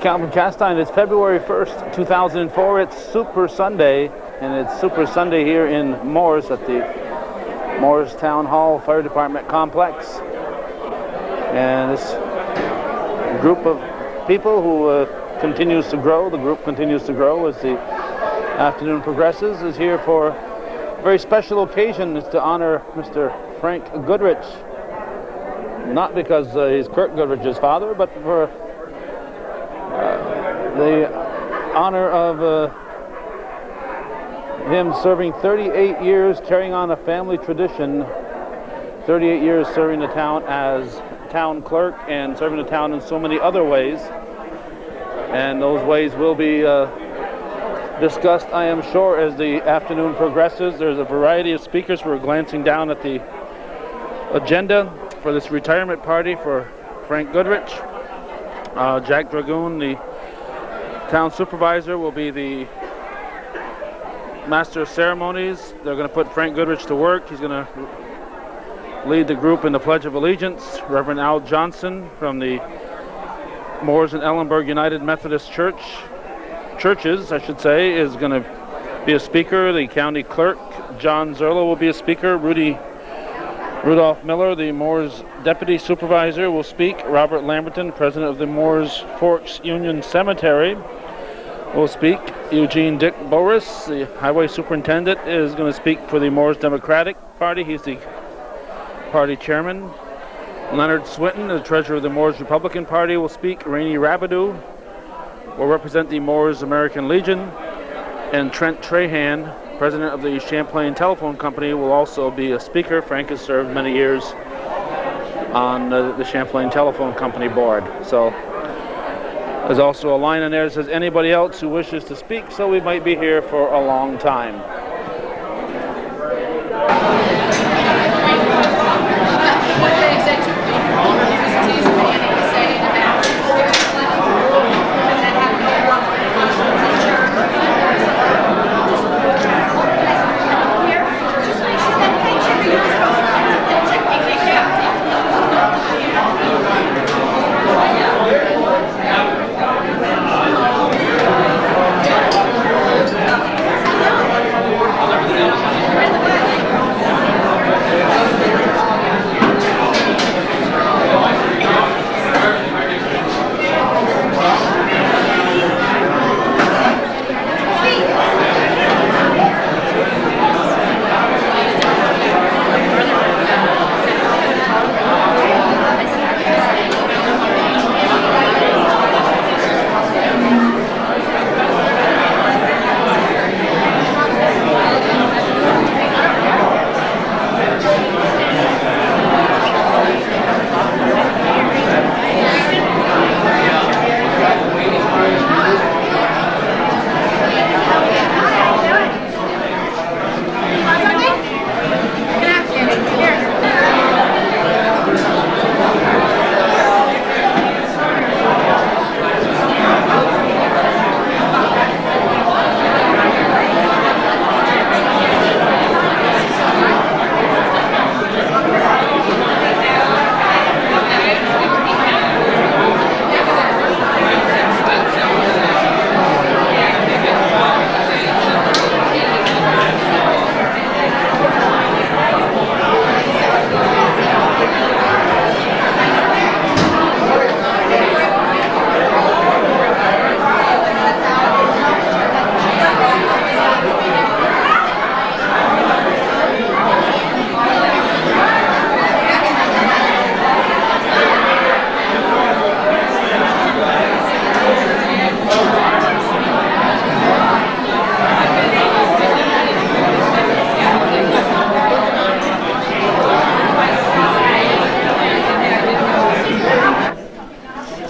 Calvin Castine. It's February 1st, 2004. It's Super Sunday, and it's Super Sunday here in Mooers at the Mooers Town Hall Fire Department Complex. And this group of people who continues to grow, the group continues to grow as the afternoon progresses, is here for a very special occasion. It's to honor Mr. Frank Goodrich. Not because he's Kurt Goodrich's father, but for the honor of him serving 38 years, carrying on a family tradition, 38 years serving the town as town clerk and serving the town in so many other ways. And those ways will be discussed, I am sure, as the afternoon progresses. There's a variety of speakers. We're glancing down at the agenda for this retirement party for Frank Goodrich. Jack Dragoon, the town supervisor, will be the master of ceremonies. They're going to put Frank Goodrich to work. He's going to lead the group in the Pledge of Allegiance. Reverend Al Johnson from the Mooers and Ellenburg United Methodist Churches, is going to be a speaker. The county clerk, John Zerlo, will be a speaker. Rudolph Miller, the Mooers Deputy Supervisor, will speak. Robert Lamberton, President of the Mooers Forks Union Cemetery, will speak. Eugene Dick Boris, the Highway Superintendent, is going to speak for the Mooers Democratic Party. He's the party chairman. Leonard Swinton, the Treasurer of the Mooers Republican Party, will speak. Rainey Rabideau will represent the Mooers American Legion. And Trent Trahan, President of the Champlain Telephone Company, will also be a speaker. Frank has served many years on the Champlain Telephone Company board. So there's also a line in there that says anybody else who wishes to speak, so we might be here for a long time.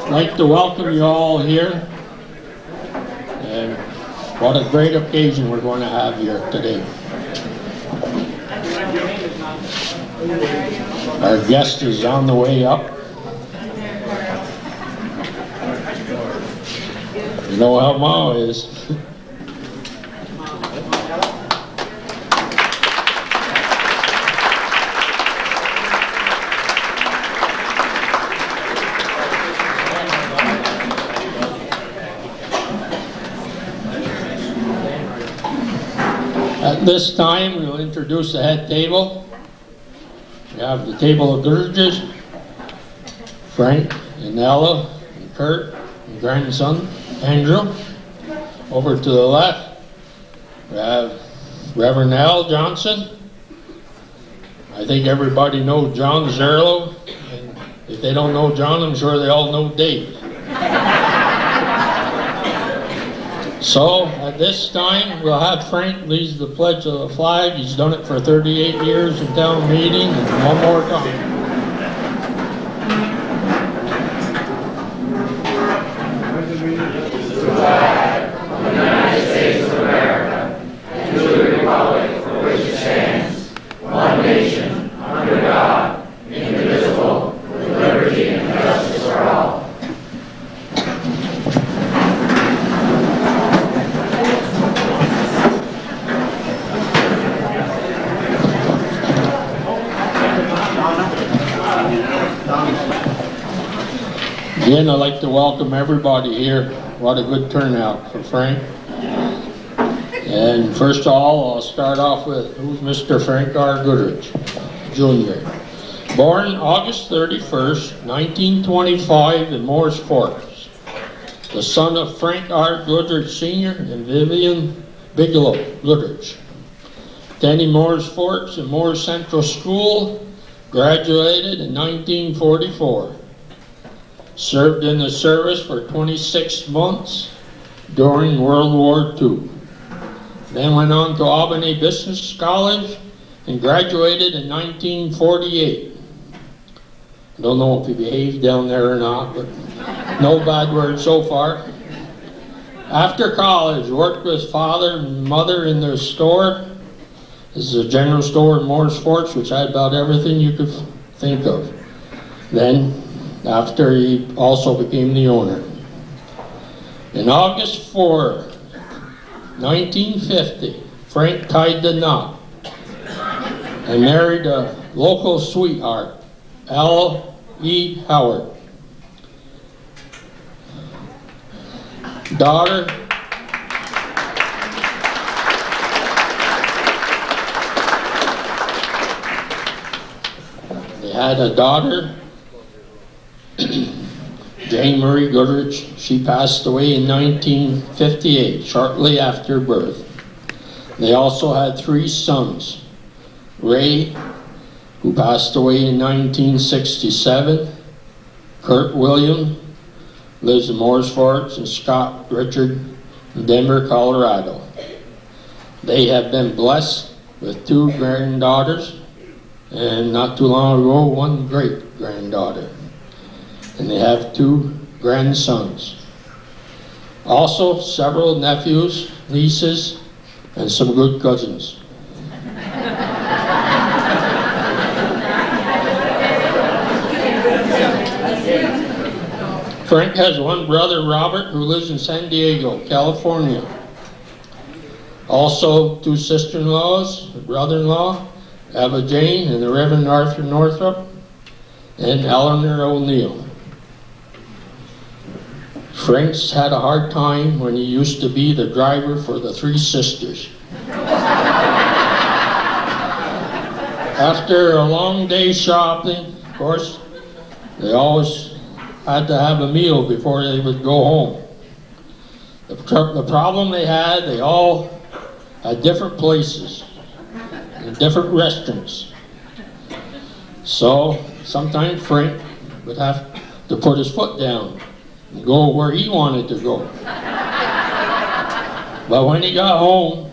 I'd like to welcome you all here, and what a great occasion we're going to have here today. Our guest is on the way up. You know how Mao is. At this time, we'll introduce the head table. We have the table of Goodriches, Frank and Ella and Kurt and grandson Andrew. Over to the left, we have Reverend Al Johnson. I think everybody knows John Zerlo, and if they don't know John, I'm sure they all know Dave. So, at this time, we'll have Frank lead the pledge of the flag. He's done it for 38 years in town meeting, and one more time. Again, I'd like to welcome everybody here. What a good turnout for Frank. And first of all, I'll start off with who's Mr. Frank R. Goodrich Jr. Born August 31st, 1925 in Mooers Forks. The son of Frank R. Goodrich Sr. and Vivian Bigelow Goodrich. Attended Mooers Forks and Mooers Central School. Graduated in 1944. Served in the service for 26 months during World War II. Then went on to Albany Business College and graduated in 1948. I don't know if he behaved down there or not, but no bad words so far. After college, worked with father and mother in their store. This is a general store in Mooers Forks, which had about everything you could think of. Then, after he also became the owner. In August 4, 1950, Frank tied the knot and married a local sweetheart, Al E. Howard. Daughter, they had a daughter, Jane Marie Goodrich. She passed away in 1958, shortly after birth. They also had 3 sons. Ray, who passed away in 1967. Kurt William, lives in Mooers Forks, and Scott Richard in Denver, Colorado. They have been blessed with 2 granddaughters, and not too long ago, 1 great-granddaughter. And they have 2 grandsons. Also, several nephews, nieces, and some good cousins. Frank has 1 brother, Robert, who lives in San Diego, California. Also, 2 sister-in-laws, a brother-in-law, Eva Jane and the Reverend Arthur Northrop, and Eleanor O'Neill. Frank's had a hard time when he used to be the driver for the 3 sisters. After a long day shopping, of course, they always had to have a meal before they would go home. The problem they had, they all had different places and different restaurants. So sometimes Frank would have to put his foot down and go where he wanted to go. But when he got home,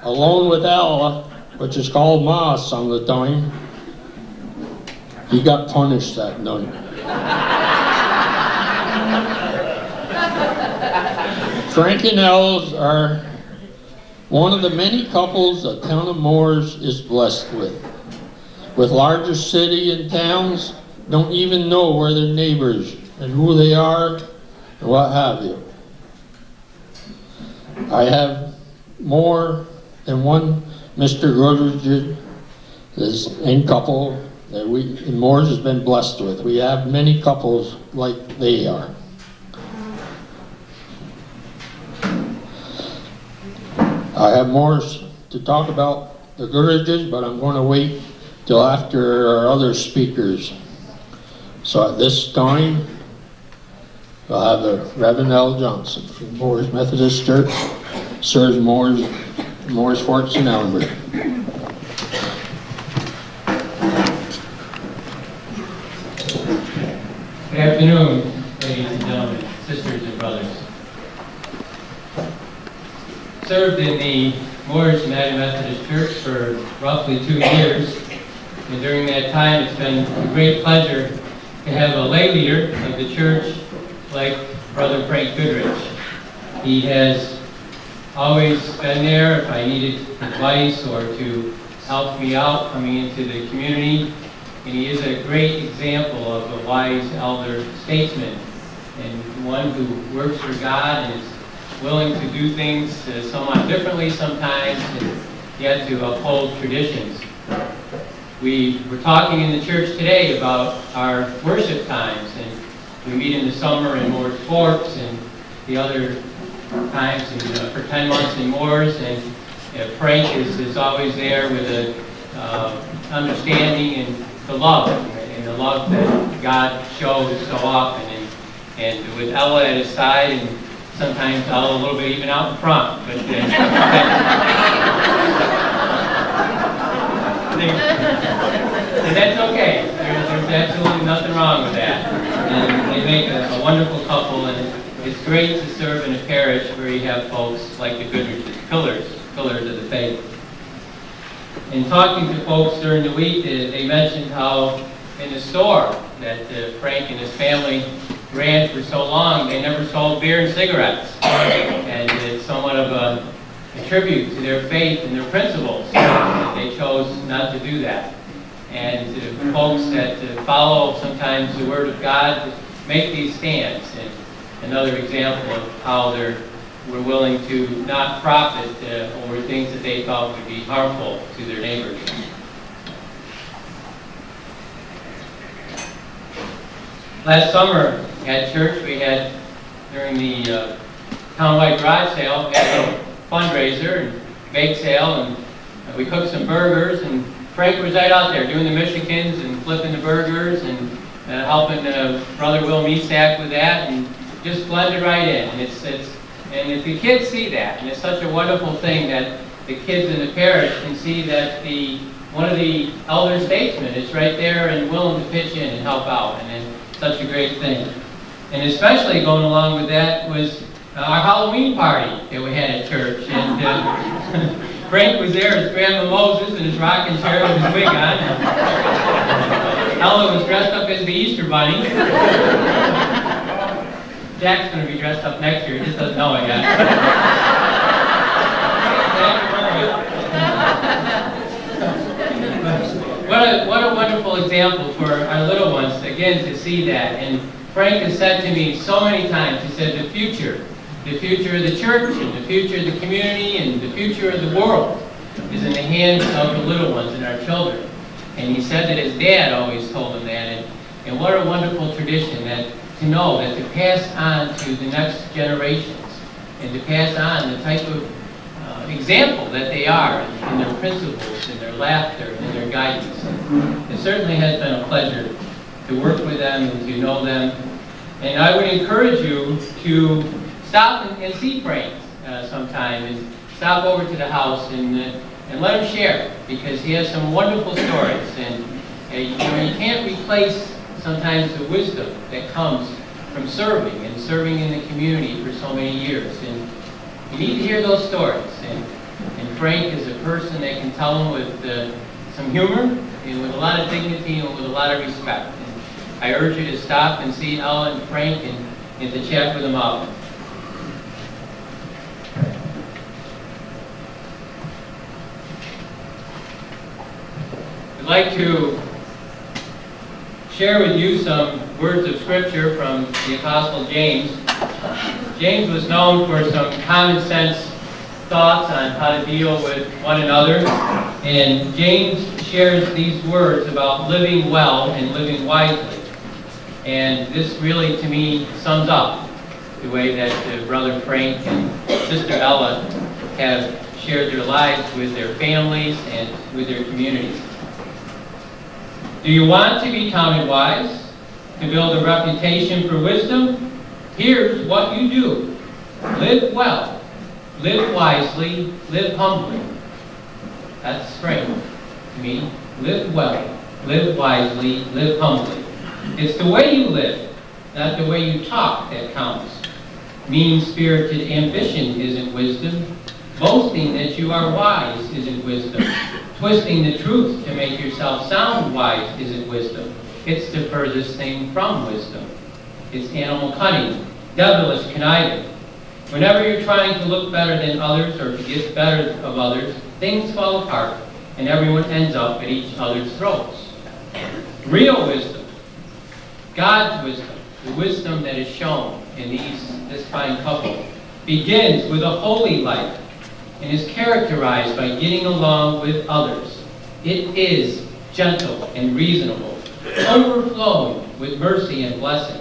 alone with Ella, which is called Ma some of the time, he got punished that night. Frank and Ella are one of the many couples the town of Mooers is blessed with. With larger city and towns, don't even know where their neighbors and who they are and what have you. I have more than one Mr. Goodrich and couple that we in Mooers has been blessed with. We have many couples like they are. I have Mooers to talk about the Goodriches, but I'm going to wait till after our other speakers. So at this time, we'll have the Reverend Al Johnson from Mooers Methodist Church, serves Mooers Forks and Ellenburg. Good afternoon, ladies and gentlemen, sisters and brothers. Served in the Moorish United Methodist Church for roughly 2 years, and during that time it's been a great pleasure to have a lay leader of the church like Brother Frank Goodrich. He has always been there if I needed advice or to help me out coming into the community. And he is a great example of a wise elder statesman and one who works for God and is willing to do things somewhat differently sometimes and yet to uphold traditions. We were talking in the church today about our worship times, and we meet in the summer in Mooers Forks and the other times for 10 months in Moors, and Frank is always there with a understanding and the love that God shows so often, and with Ella at his side, and sometimes Ella a little bit even out in front, but and that's okay. There's absolutely nothing wrong with that, and they make a wonderful couple, and it's great to serve in a parish where you have folks like the Goodriches, pillars of the faith. In talking to folks during the week, they mentioned how in the store that Frank and his family ran for so long, they never sold beer and cigarettes. And it's somewhat of a tribute to their faith and their principles that they chose not to do that. And folks that follow sometimes the Word of God make these stands. And another example of how we're willing to not profit over things that they thought would be harmful to their neighbors. Last summer at church, we had, during the townwide garage sale, we had a little fundraiser and bake sale, and we cooked some burgers, and Frank was right out there doing the Michigans and flipping the burgers and helping Brother Will Meesack with that, and just blended right in. And if the kids see that, and it's such a wonderful thing that the kids in the parish can see that one of the elder statesmen is right there and willing to pitch in and help out, and it's such a great thing. And especially going along with that was our Halloween party that we had at church. And Frank was there as Grandma Moses in his rocking chair with his wig on. Ella was dressed up as the Easter Bunny. Jack's going to be dressed up next year. He just doesn't know it yet. What a wonderful example for our little ones, again, to see that. And Frank has said to me so many times, he said, the future of the church, and the future of the community, and the future of the world is in the hands of the little ones and our children. And he said that his dad always told him that. And what a wonderful tradition that to know that to pass on to the next generations and to pass on the type of example that they are in their principles, in their laughter, and in their guidance. And it certainly has been a pleasure to work with them and to know them. And I would encourage you to stop and see Frank sometime, and stop over to the house and let him share, because he has some wonderful stories. And you can't replace sometimes the wisdom that comes from serving in the community for so many years. And you need to hear those stories. And Frank is a person that can tell them with some humor and with a lot of dignity and with a lot of respect. And I urge you to stop and see Ella and Frank and to chat with them out. I'd like to share with you some words of scripture from the Apostle James. James was known for some common sense thoughts on how to deal with one another. And James shares these words about living well and living wisely. And this really, to me, sums up the way that Brother Frank and Sister Ella have shared their lives with their families and with their communities. Do you want to be counted wise? To build a reputation for wisdom? Here's what you do. Live well, live wisely, live humbly. That's Frank to me. Live well, live wisely, live humbly. It's the way you live, not the way you talk, that counts. Mean-spirited ambition isn't wisdom. Boasting that you are wise isn't wisdom. Twisting the truth to make yourself sound wise isn't wisdom. It's the furthest thing from wisdom. It's animal cunning, devilish conniving. Whenever you're trying to look better than others or to get better of others, things fall apart and everyone ends up at each other's throats. Real wisdom, God's wisdom, the wisdom that is shown in this fine couple, begins with a holy life and is characterized by getting along with others. It is gentle and reasonable, overflowing with mercy and blessing,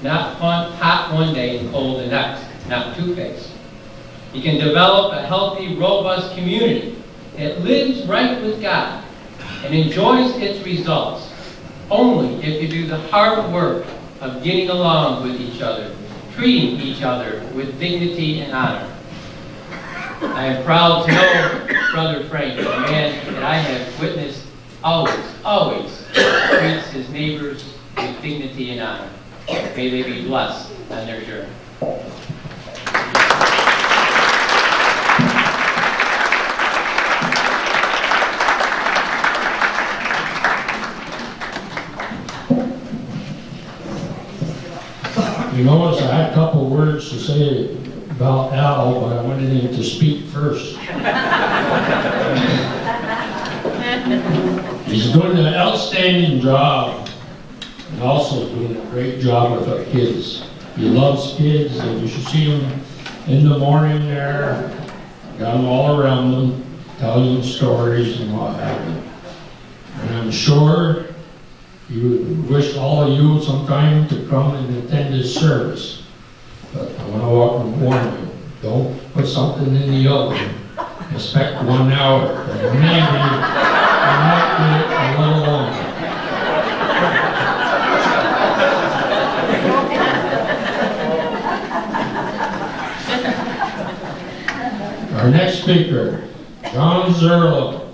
not hot one day and cold the next, not two-faced. You can develop a healthy, robust community that lives right with God and enjoys its results only if you do the hard work of getting along with each other, treating each other with dignity and honor. I am proud to know Brother Frank, a man that I have witnessed always treats his neighbors with dignity and honor. May they be blessed on their journey. You notice I had a couple words to say about Al, but I wanted him to speak first. He's doing an outstanding job and also doing a great job with our kids. He loves kids, and you should see him in the morning there. Got them all around them, telling them stories and what have you. And I'm sure he would wish all of you sometime to come and attend his service. But I want to warn you, don't put something in the oven. Expect 1 hour, but maybe you might do it a little longer. Our next speaker, John Zerlo,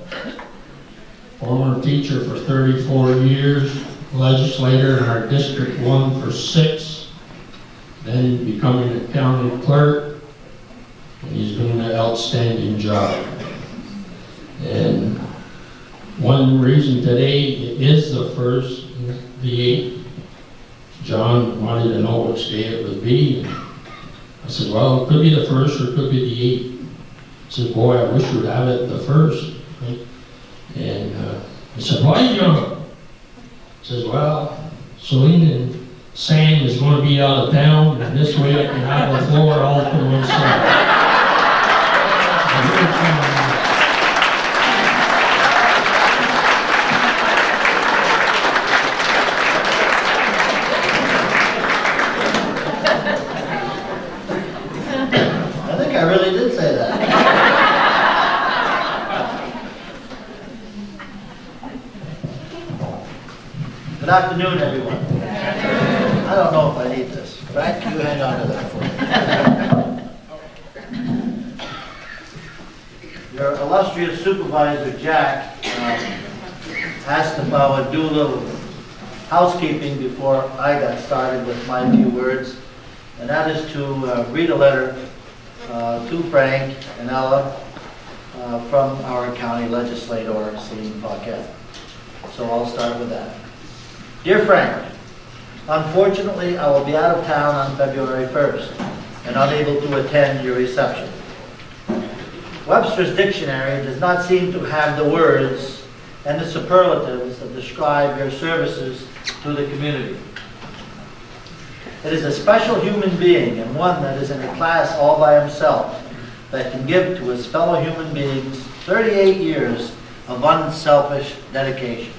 former teacher for 34 years, legislator in our District 1 for 6, then becoming a county clerk, and he's doing an outstanding job. And one reason today it is the first, the 8th, John wanted to know which day it would be. I said, well, it could be the 1st or it could be the 8th. He said, boy, I wish we'd have it the 1st. And I said, why, John? He says, well, Celine and Sam is going to be out of town, and this way I can have the floor all to myself. I think I really did say that. Good afternoon, everyone. I don't know if I need this. Frank, you hang on to that for me. Your illustrious supervisor, Jack, asked if I would do a little housekeeping before I got started with my few words, and that is to read a letter to Frank and Ella from our county legislator, Celine Paquette. So I'll start with that. Dear Frank, unfortunately, I will be out of town on February 1st and unable to attend your reception. Webster's dictionary does not seem to have the words and the superlatives that describe your services to the community. It is a special human being and one that is in a class all by himself that can give to his fellow human beings 38 years of unselfish dedication.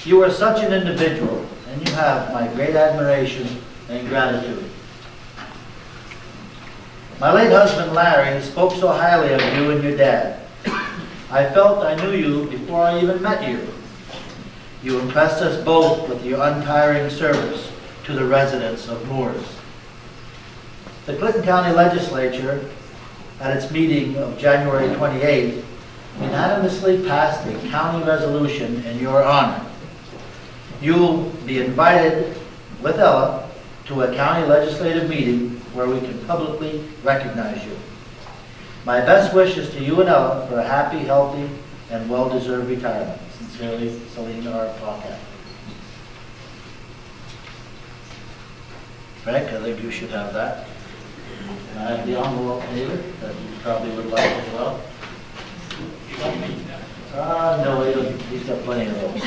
You are such an individual, and you have my great admiration and gratitude. My late husband Larry spoke so highly of you and your dad. I felt I knew you before I even met you. You impressed us both with your untiring service to the residents of Mooers. The Clinton County Legislature, at its meeting of January 28th, unanimously passed a county resolution in your honor. You'll be invited with Ella to a county legislative meeting where we can publicly recognize you. My best wishes to you and Ella for a happy, healthy, and well-deserved retirement. Sincerely, Celine R. Paquette. Frank, I think you should have that. And I have the envelope here that you probably would like as well. No, he's got plenty of those.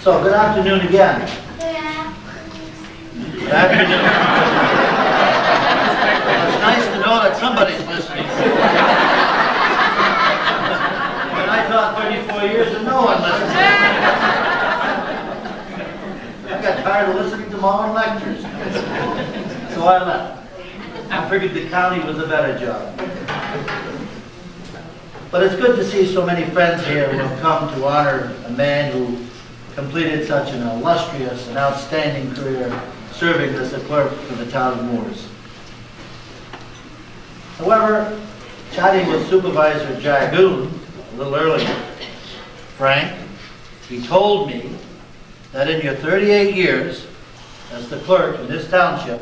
So, good afternoon again. Good afternoon. Well, it's nice to know that somebody's listening. And I taught 34 years and no one listened. I got tired of listening to my own lectures. So I left. I figured the county was a better job. But it's good to see so many friends here who have come to honor a man who completed such an illustrious and outstanding career serving as the clerk for the town of Mooers. However, chatting with Supervisor Jagoon a little earlier, Frank, he told me that in your 38 years as the clerk in this township,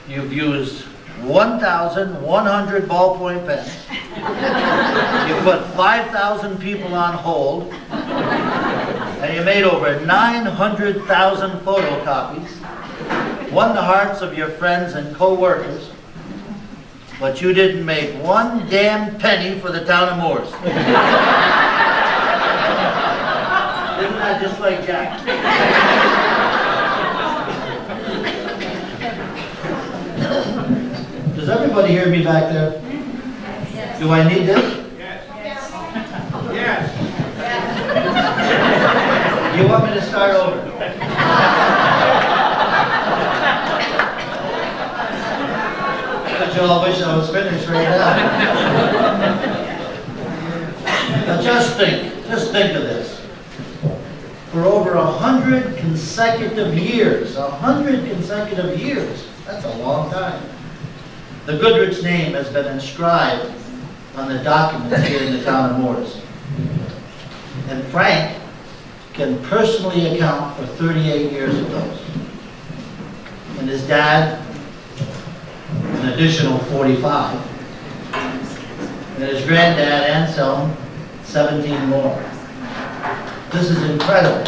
you've used 1,100 ballpoint pens. You put 5,000 people on hold, and you made over 900,000 photocopies, won the hearts of your friends and co-workers, but you didn't make one damn penny for the town of Mooers. Isn't that just like Jack? Does everybody hear me back there? Yes. Do I need this? Yes. Yes. Yes. You want me to start over? But you all wish I was finished right now. Now just think of this. For over 100 consecutive years, that's a long time. The Goodrich name has been inscribed on the documents here in the town of Mooers. And Frank can personally account for 38 years of those. And his dad, an additional 45. And his granddad, Anselm, 17 more. This is incredible.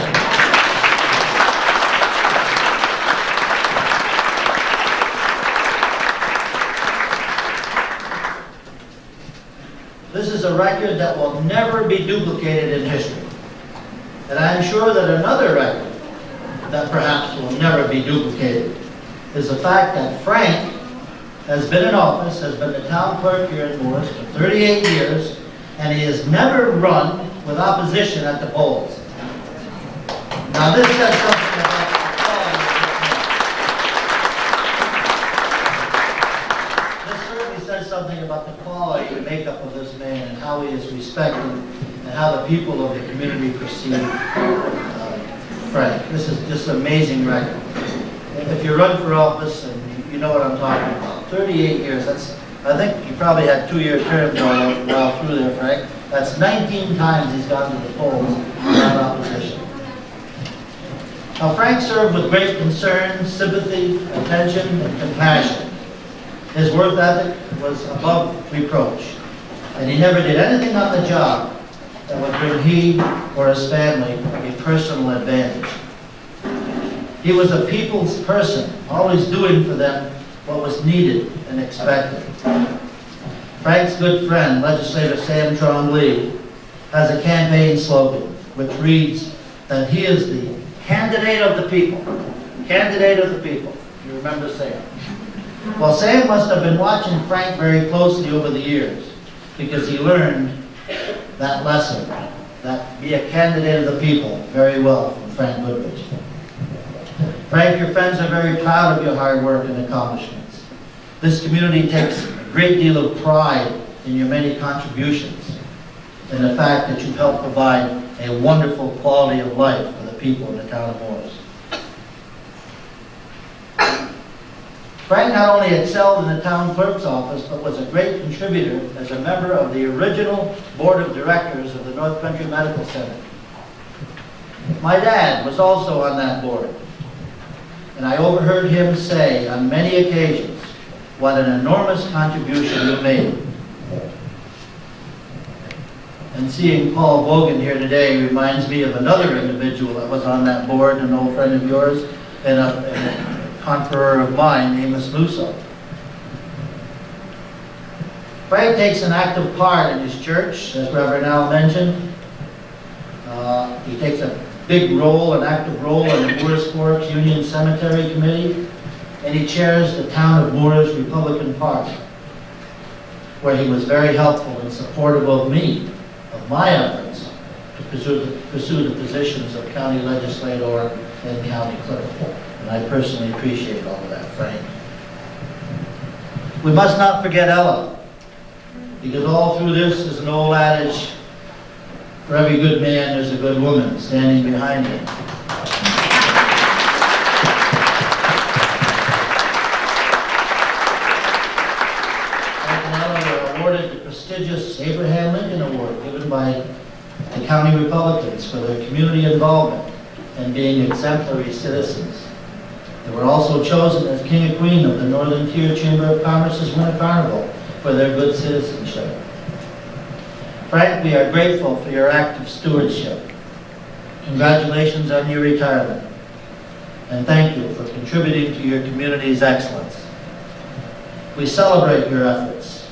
This is a record that will never be duplicated in history. And I'm sure that another record that perhaps will never be duplicated is the fact that Frank has been in office, has been the town clerk here in Mooers for 38 years, and he has never run with opposition at the polls. Now this says something about the quality of this man. This certainly says something about the quality and makeup of this man and how he is respected and how the people of the community perceive Frank. This is just an amazing record. If you run for office, and you know what I'm talking about, 38 years, I think you probably had 2-year terms while through there, Frank. That's 19 times he's gone to the polls without opposition. Now, Frank served with great concern, sympathy, attention, and compassion. His work ethic was above reproach, and he never did anything on the job that would bring he or his family a personal advantage. He was a people's person, always doing for them what was needed and expected. Frank's good friend, legislator Sam Trong-Lee, has a campaign slogan which reads that he is the candidate of the people. Candidate of the people. You remember Sam? Well, Sam must have been watching Frank very closely over the years because he learned that lesson, that be a candidate of the people, very well from Frank Goodrich. Frank, your friends are very proud of your hard work and accomplishments. This community takes a great deal of pride in your many contributions and the fact that you've helped provide a wonderful quality of life for the people in the town of Mooers. Frank not only excelled in the town clerk's office, but was a great contributor as a member of the original board of directors of the North Country Medical Center. My dad was also on that board, and I overheard him say on many occasions what an enormous contribution you made. And seeing Paul Vogan here today reminds me of another individual that was on that board, an old friend of yours, and a conferor of mine, Amos Lusso. Frank takes an active part in his church, as Reverend Al mentioned. He takes a big role, an active role in the Moores Forks Union Cemetery Committee, and he chairs the town of Moores Republican Party, where he was very helpful and supportive of me, of my efforts to pursue the positions of county legislator and county clerk. And I personally appreciate all of that, Frank. We must not forget Ella, because all through this is an old adage, for every good man, there's a good woman standing behind him. Frank and Ella were awarded the prestigious Abraham Lincoln Award given by the county Republicans for their community involvement and being exemplary citizens. They were also chosen as King and Queen of the Northern Tier Chamber of Commerce's Winter Carnival for their good citizenship. Frank, we are grateful for your active stewardship. Congratulations on your retirement. And thank you for contributing to your community's excellence. We celebrate your efforts.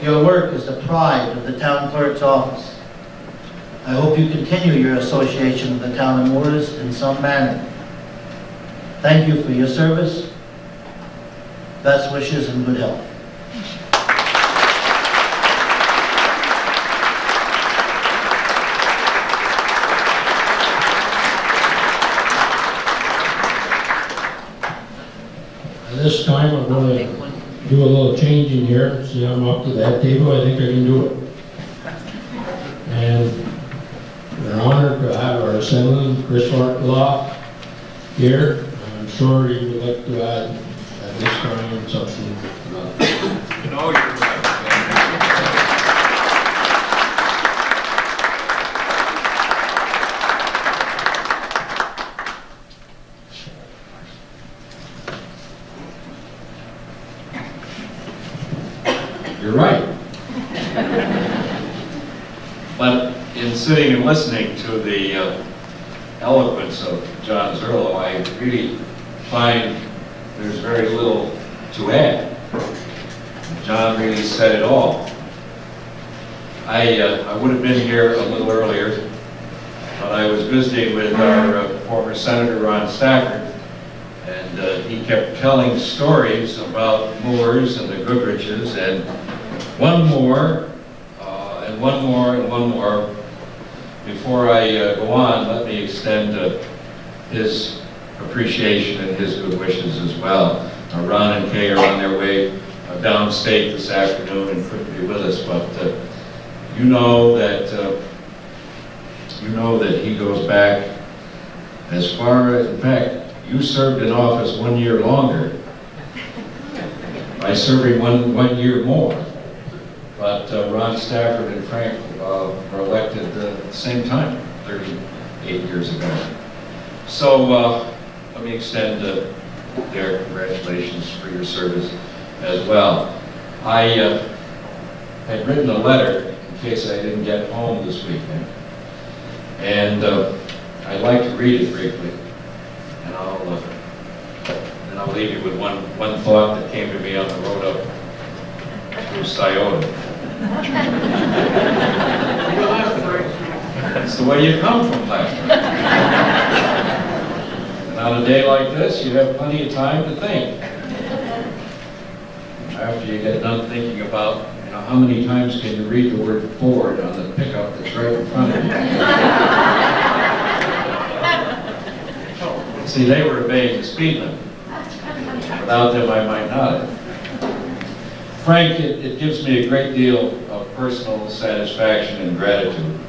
Your work is the pride of the town clerk's office. I hope you continue your association with the town of Mooers in some manner. Thank you for your service. Best wishes and good health. At this time, I'm going to do a little changing here. See, I'm up to that table. I think I can do it. And we're honored to have our Assemblyman, Chris Law, here. I'm sure he would like to add at this time something about that. No, you're right. You're right. But in sitting and listening to the eloquence of John Zerlo, I really find there's very little to add. John really said it all. I would have been here a little earlier, but I was visiting with our former Senator Ron Stafford, and he kept telling stories about Moores and the Goodriches, and one more, and one more, and one more. Before I go on, let me extend his appreciation and his good wishes as well. Ron and Kay are on their way downstate this afternoon and couldn't be with us, but you know that he goes back as far as, in fact, you served in office 1 year longer by serving one year more. But Ron Stafford and Frank were elected at the same time, 38 years ago. So let me extend their congratulations for your service as well. I had written a letter in case I didn't get home this weekend, and I'd like to read it briefly, and I'll leave you with one thought that came to me on the road up through Scioto. That's the way you come from Plattsburgh. And on a day like this, you have plenty of time to think. After you get done thinking about, how many times can you read the word Ford on the pickup that's right in front of you? See, they were obeying the speed limit. Without them, I might not have. Frank, it gives me a great deal of personal satisfaction and gratitude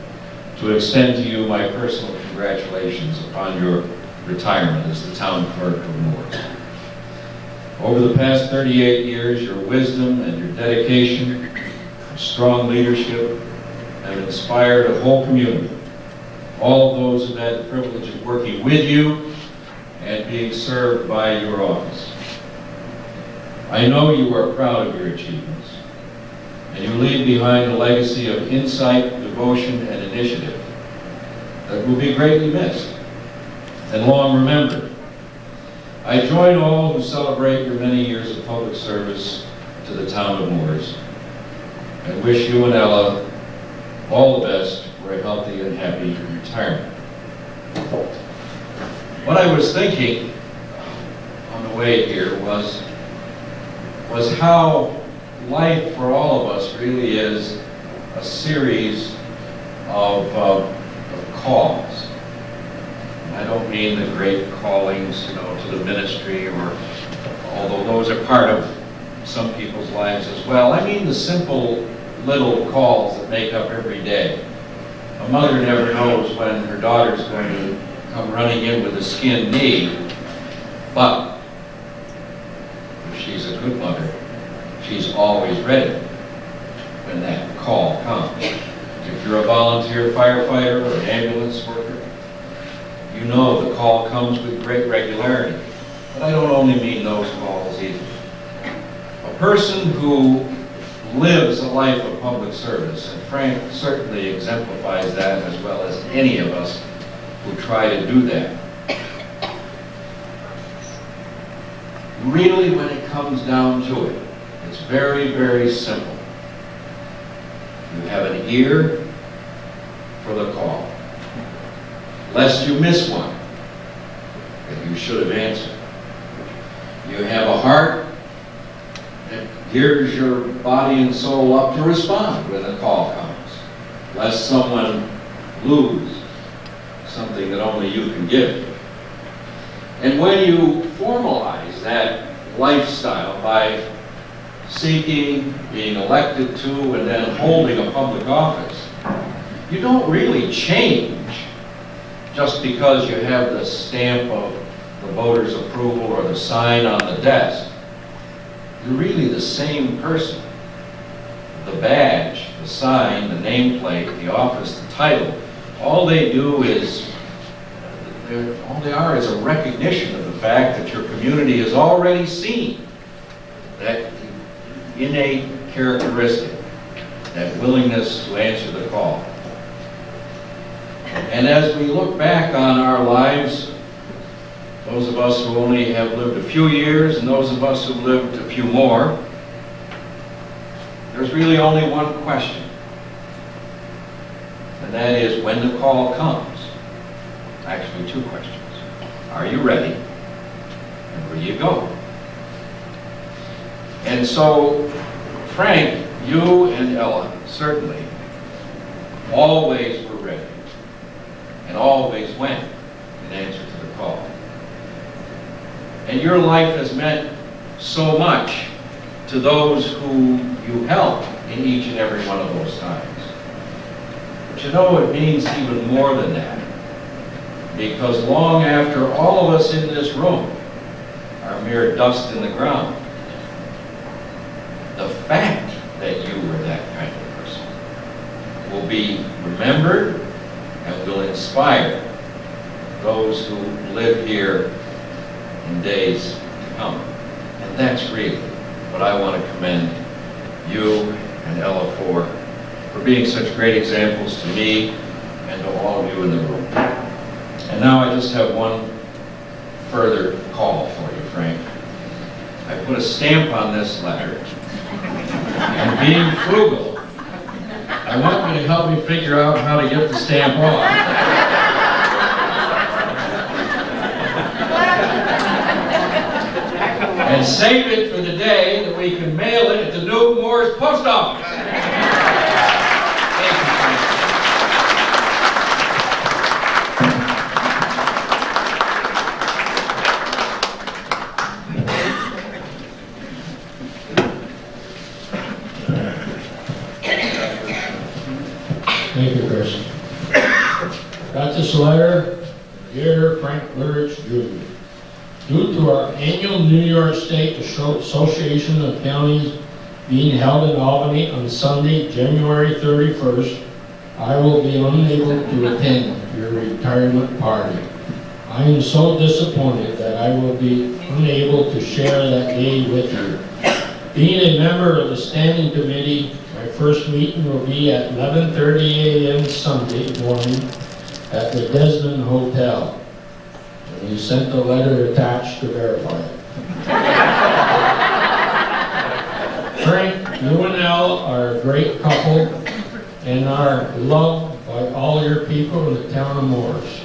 to extend to you my personal congratulations upon your retirement as the town clerk of Mooers. Over the past 38 years, your wisdom and your dedication, strong leadership have inspired a whole community. All of those who've had the privilege of working with you and being served by your office. I know you are proud of your achievements, and you leave behind a legacy of insight, devotion, and initiative that will be greatly missed and long remembered. I join all who celebrate your many years of public service to the town of Mooers and wish you and Ella all the best for a healthy and happy retirement. What I was thinking on the way here was how life for all of us really is a series of calls. I don't mean the great callings, to the ministry, or although those are part of some people's lives as well. I mean the simple little calls that make up every day. A mother never knows when her daughter's going to come running in with a skinned knee, but if she's a good mother, she's always ready when that call comes. If you're a volunteer firefighter or an ambulance worker, you know the call comes with great regularity. But I don't only mean those calls either. A person who lives a life of public service, and Frank certainly exemplifies that as well as any of us who try to do that. Really, when it comes down to it, it's very, very simple. You have an ear for the call, lest you miss one that you should have answered. You have a heart that gears your body and soul up to respond when the call comes, lest someone lose something that only you can give. And when you formalize that lifestyle by seeking, being elected to, and then holding a public office, you don't really change just because you have the stamp of the voter's approval or the sign on the desk. You're really the same person. The badge, the sign, the nameplate, the office, the title, all they do is, all they are is a recognition of the fact that your community has already seen that innate characteristic, that willingness to answer the call. And as we look back on our lives, those of us who only have lived a few years and those of us who've lived a few more, there's really only one question. And that is, when the call comes, actually two questions. Are you ready? And where do you go? And so, Frank, you and Ella certainly always were ready and always went in answer to the call. And your life has meant so much to those who you helped in each and every one of those times. But it means even more than that. Because long after all of us in this room are mere dust in the ground, the fact that you were that kind of person will be remembered and will inspire those who live here in days to come. And that's really what I want to commend you and Ella for being such great examples to me and to all of you in the room. And now I just have one further call for you, Frank. I put a stamp on this letter, and being frugal, I want you to help me figure out how to get the stamp off. And save it for the day that we can mail it at the new Mooers post office. Thank you, Frank. Thank you, Chris. Got this letter. Dear Frank Goodrich Jr. Due to our annual New York State Association of Counties being held in Albany on Sunday, January 31st, I will be unable to attend your retirement party. I am so disappointed that I will be unable to share that day with you. Being a member of the standing committee, my first meeting will be at 11:30 a.m. Sunday morning at the Desmond Hotel. And he sent a letter attached to verify it. Frank, you and Elle are a great couple and are loved by all your people in the town of Mooers.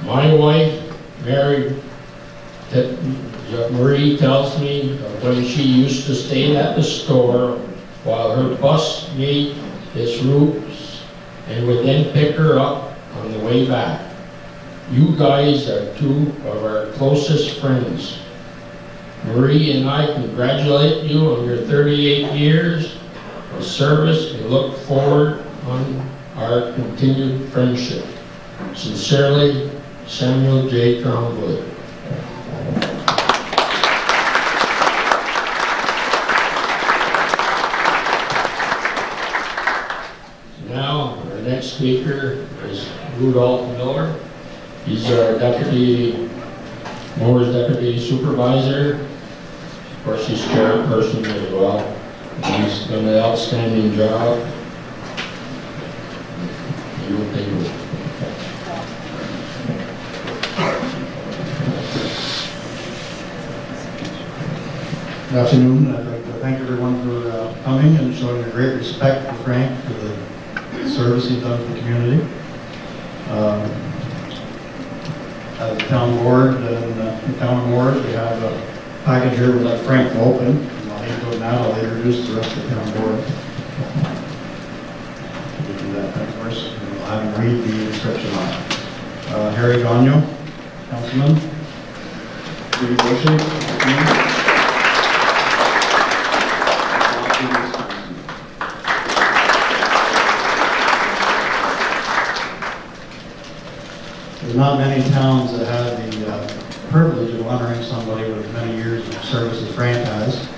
My wife, Marie, tells me of when she used to stay at the store while her bus made its routes and would then pick her up on the way back. You guys are two of our closest friends. Marie and I congratulate you on your 38 years of service and look forward on our continued friendship. Sincerely, Samuel J. Trombley. Now, our next speaker is Rudolph Miller. He's our Mooers Deputy Supervisor. Of course, he's chairperson as well. He's done an outstanding job. He will take it. Good afternoon. I'd like to thank everyone for coming and showing a great respect for Frank for the service he's done for the community. As a town board and the town of Mooers, we have a package here we'll let Frank open. And while he's doing that, I'll introduce the rest of the town board. We'll do that first. And we'll have him read the description on it. Harry Gagnon, Councilman. Judy Bushy. There's not many towns that have the privilege of honoring somebody with as many years of service as Frank has.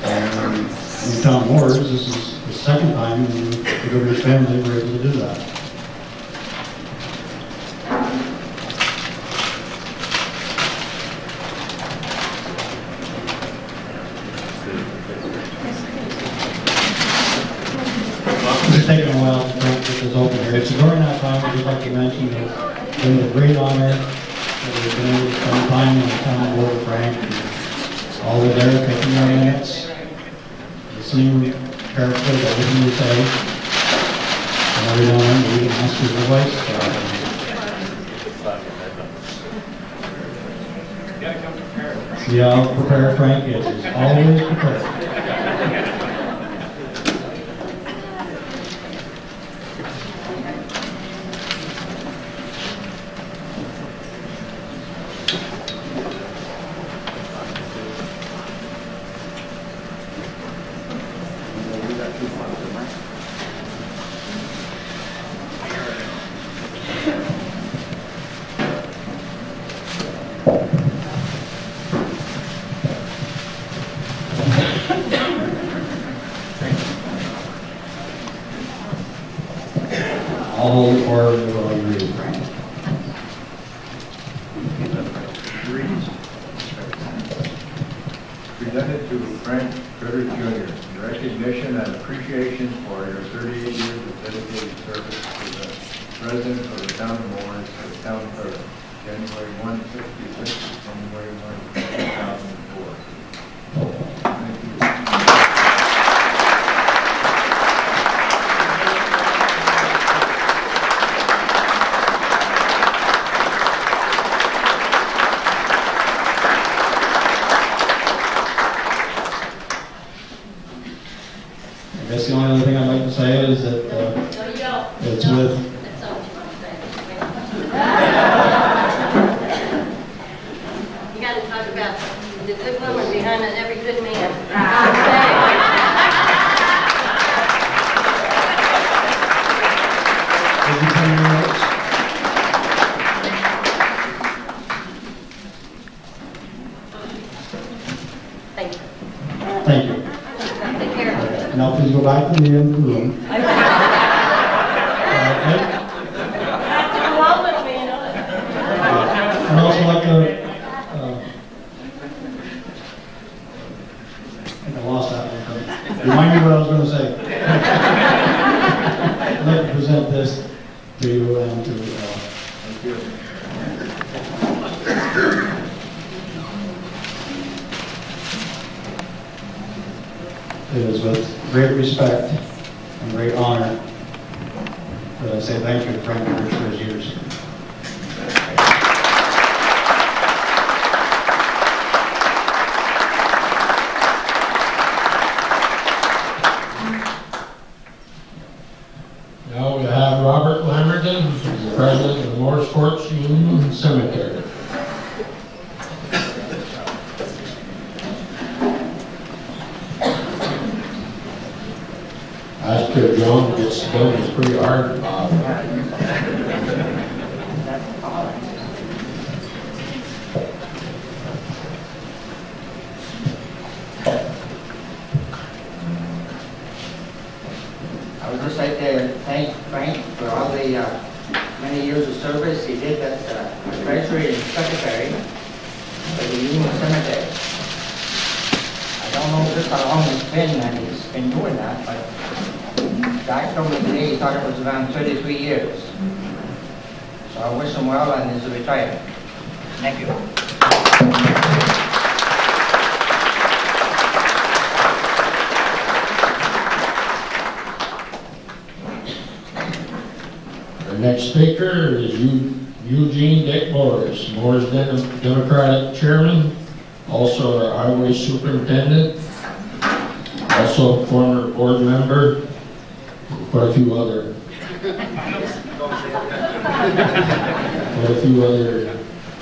And in the town of Mooers, this is the second time the Goodrich family were able to do that. It's taken a while to get this open here. So during that time, I'd just like to mention that it's been a great honor that we've been able to spend time on the town board with Frank. All we're there taking our minutes, listening carefully to everything we say. And every now and then we can ask his advice. See how prepared Frank is. He's always prepared. I'll hold it for you while you read, Frank. Presented to Frank Goodrich Jr. in recognition and appreciation for your 38 years of dedicated service to the President of the Town of Mooers, the Town Clerk, January 1, 1966 to January 1, 2004. Thank you. I guess the only other thing I'd like to say is that it's with You got to talk about the good woman behind every good man. Now please go back to the end of the room. Okay? Come on with me, you know. I'd also like to, I think I lost that one. Remind me what I was going to say. I'd like to present this to you and to, Thank you. it is with great respect and great honor that I say thank you to Frank Goodrich for his years. Now we have Robert Lamberton, who's the president of the Mooers Forks Union Cemetery. After John gets done, it's pretty hard, Bob. I would just like to thank Frank for all the many years of service he did as treasurer and secretary for the Union Cemetery. I don't know just how long it's been that he's been doing that, but Jack told me today he thought it was around 33 years. So I wish him well on his retirement. Thank you. Our next speaker is Eugene Dick Mooers, Mooers Democratic Chairman, also our Highway Superintendent, also former board member, quite a few other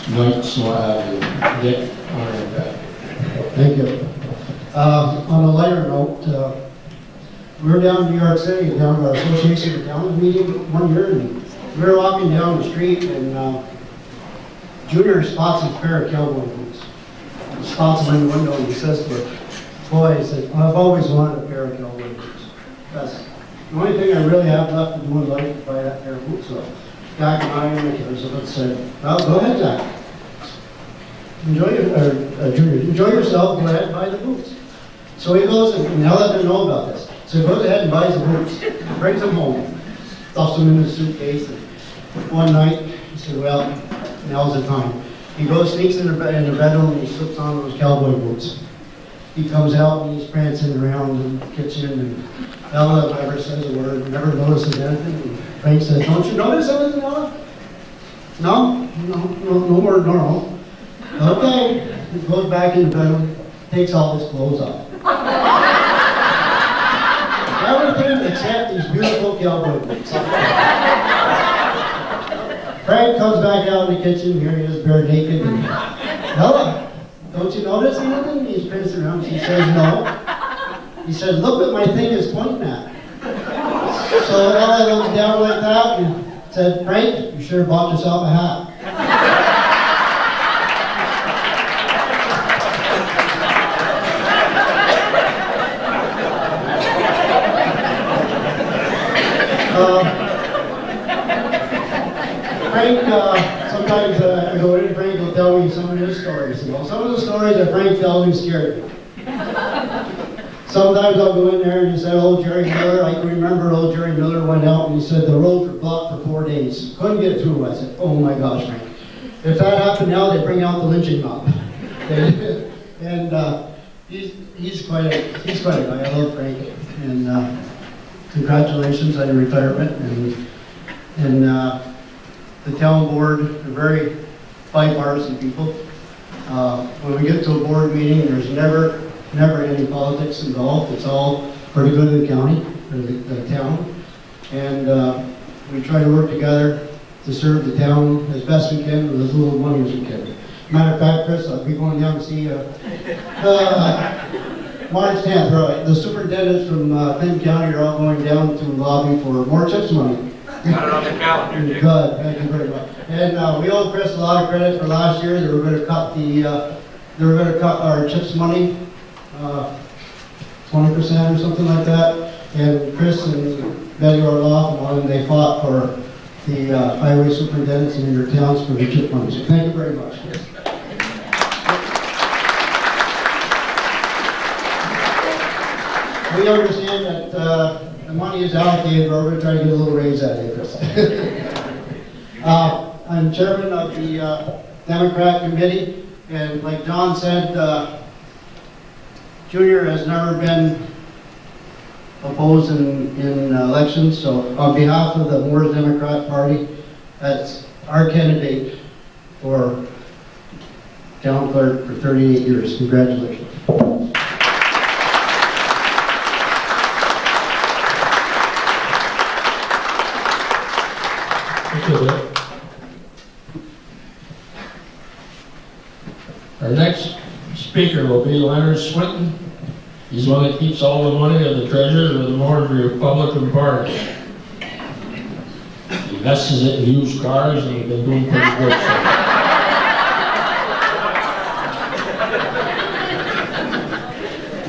nights, what have you. Dick, honor that. Thank you. On a lighter note, we were down in New York City, down at our Association of Towns meeting one year, and we were walking down the street, and Junior spots a pair of cowboy boots. He spots them in the window, and he says to the boy, he said, I've always wanted a pair of cowboy boots. That's the only thing I really have left to do in life to buy that pair of boots. So Jack and I and the kids, so let's say, well, go ahead, Jack. Junior, enjoy yourself, go ahead and buy the boots. So he goes, and now let them know about this. So he goes ahead and buys the boots, brings them home, stuffs them in his suitcase, and one night, he said, well, now's the time. He goes, sneaks in the bedroom, and he slips on those cowboy boots. He comes out, and he's prancing around in the kitchen, and Ella never says a word, never notices anything. And Frank says, don't you notice anything, Ella? No more normal. Okay. He goes back in the bedroom, takes all his clothes off. Everything except these beautiful cowboy boots. Frank comes back out in the kitchen, here he is, bare naked. And, Ella, don't you notice anything? He's prancing around. She says, no. He said, look what my thing is pointing at. So Ella looks down like that and said, Frank, you sure bought yourself a hat. Frank, sometimes I go in and Frank will tell me some of his stories. You know, some of the stories that Frank tells me scare me. Sometimes I'll go in there and he said, old Jerry Miller, I can remember old Jerry Miller went out and he said the roads were blocked for 4 days. Couldn't get through. I said, oh my gosh, Frank. If that happened now, they'd bring out the lynching mob. And he's quite a guy. I love Frank. And congratulations on your retirement. And the town board, they're very bipartisan people. When we get to a board meeting, there's never any politics involved. It's all for the good of the county, or the town. And we try to work together to serve the town as best we can with as little money as we can. Matter of fact, Chris, I'll be going down to see March 10th, right? The superintendents from Clinton County are all going down to lobby for more CHIPS money. Got it on the calendar, Dick. Good, thank you very much. And we owe Chris a lot of credit for last year. They were going to cut our CHIPS money 20% or something like that. And Chris and Betty Orloff and all of them, they fought for the highway superintendents in your towns for the chip money. So thank you very much. We understand that the money is allocated, but we're going to try to get a little raise out of you, Chris. I'm chairman of the Democrat Committee, and like John said, Junior has never been opposed in elections, so on behalf of the Mooers Democrat Party, that's our candidate for town clerk for 38 years. Congratulations. Our next speaker will be Leonard Swinton. He's the one that keeps all the money of the treasures of the Mooers Republican Party. He invests it in used cars and he's been doing pretty good.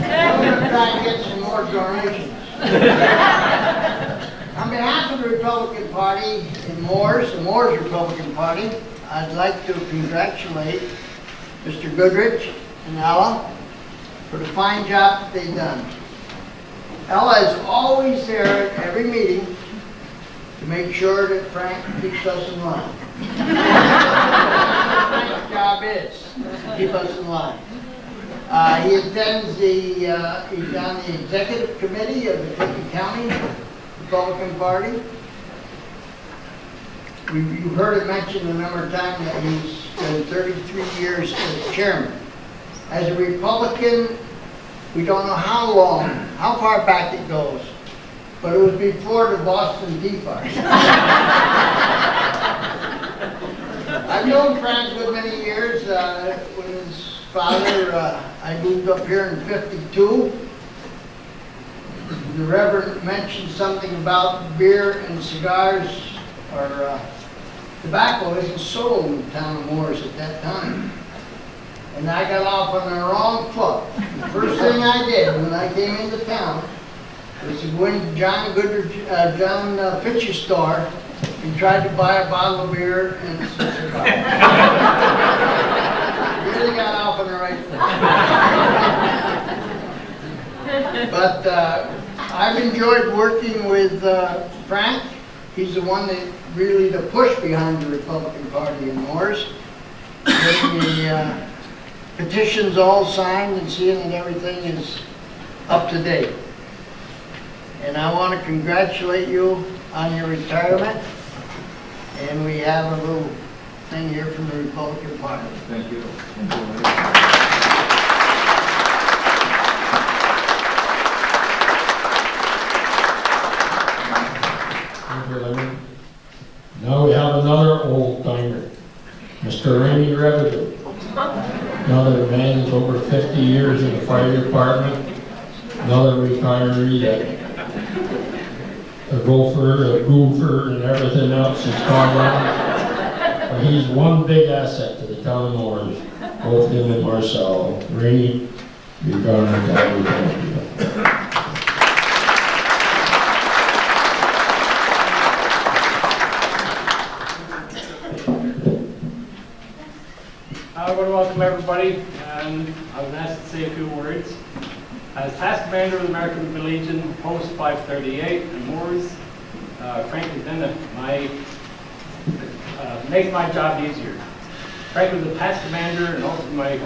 I'm going to try and get some more donations. On behalf of the Republican Party in Mooers, the Mooers Republican Party, I'd like to congratulate Mr. Goodrich and Ella for the fine job that they've done. Ella is always there at every meeting to make sure that Frank keeps us in line. Frank's job is to keep us in line. He attends he's on the executive committee of the Clinton County Republican Party. You've heard it mentioned a number of times that he's been 33 years as chairman. As a Republican, we don't know how long, how far back it goes, but it was before the Boston Tea Party. I've known Frank for many years. With his father, I moved up here in '52. The Reverend mentioned something about beer and cigars, or tobacco isn't sold in the town of Mooers at that time. And I got off on the wrong foot. The first thing I did when I came into town was to go into John Fitch's store and tried to buy a bottle of beer and some cigars. Really got off on the right foot. But I've enjoyed working with Frank. He's the one that really the push behind the Republican Party in Mooers. Getting the petitions all signed and seeing that everything is up to date. And I want to congratulate you on your retirement. And we have a little thing here from the Republican Party. Thank you. Now we have another old timer, Mr. Randy Revenue. Another man who's over 50 years in the fire department. Another retiree that a gopher, a goofer, and everything else has gone on. But he's one big asset to the town of Mooers, both him and Marcel. Randy, you're going to die with him. I want to welcome everybody, and I was asked to say a few words. As past commander of the American Legion, Post 538 in Mooers, Frank has been makes my job easier. Frank was a past commander and also my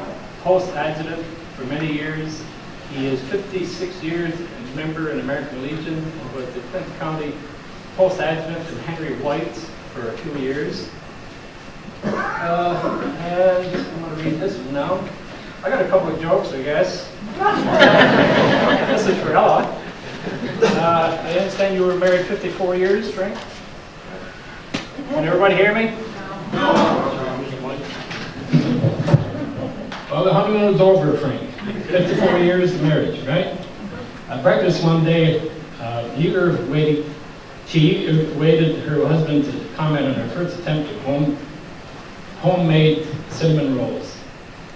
post adjutant for many years. He is 56 years as a member in the American Legion, and was the Clinton County post adjutant in Henry White's for 2 years. And I'm going to read this one now. I got a couple of jokes, I guess. This is for Ella. I understand you were married 54 years, Frank? Can everybody hear me? Well, the honeymoon was over, Frank. 54 years of marriage, right? At breakfast one day, she waited her husband to comment on her first attempt at homemade cinnamon rolls.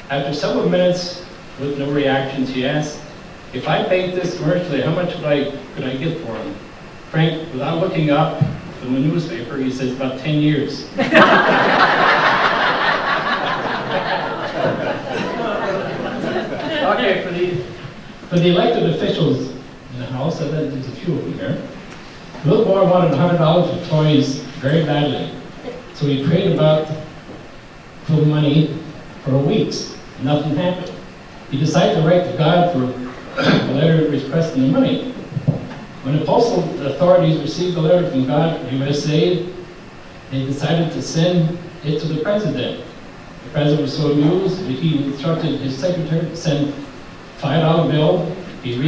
After several minutes with no reaction, she asked, if I paid this commercially, how much could I get for him? Frank, without looking up from the newspaper, he says about 10 years. Okay, for the elected officials in the House, and there's a few of them here, the little boy wanted $100 for toys very badly. So he prayed about for money for weeks. Nothing happened. He decided to write to God for a letter requesting the money. When the postal authorities received a letter from God, USA, they decided to send it to the president. The president was so amused that he instructed his secretary to send $5 bill. The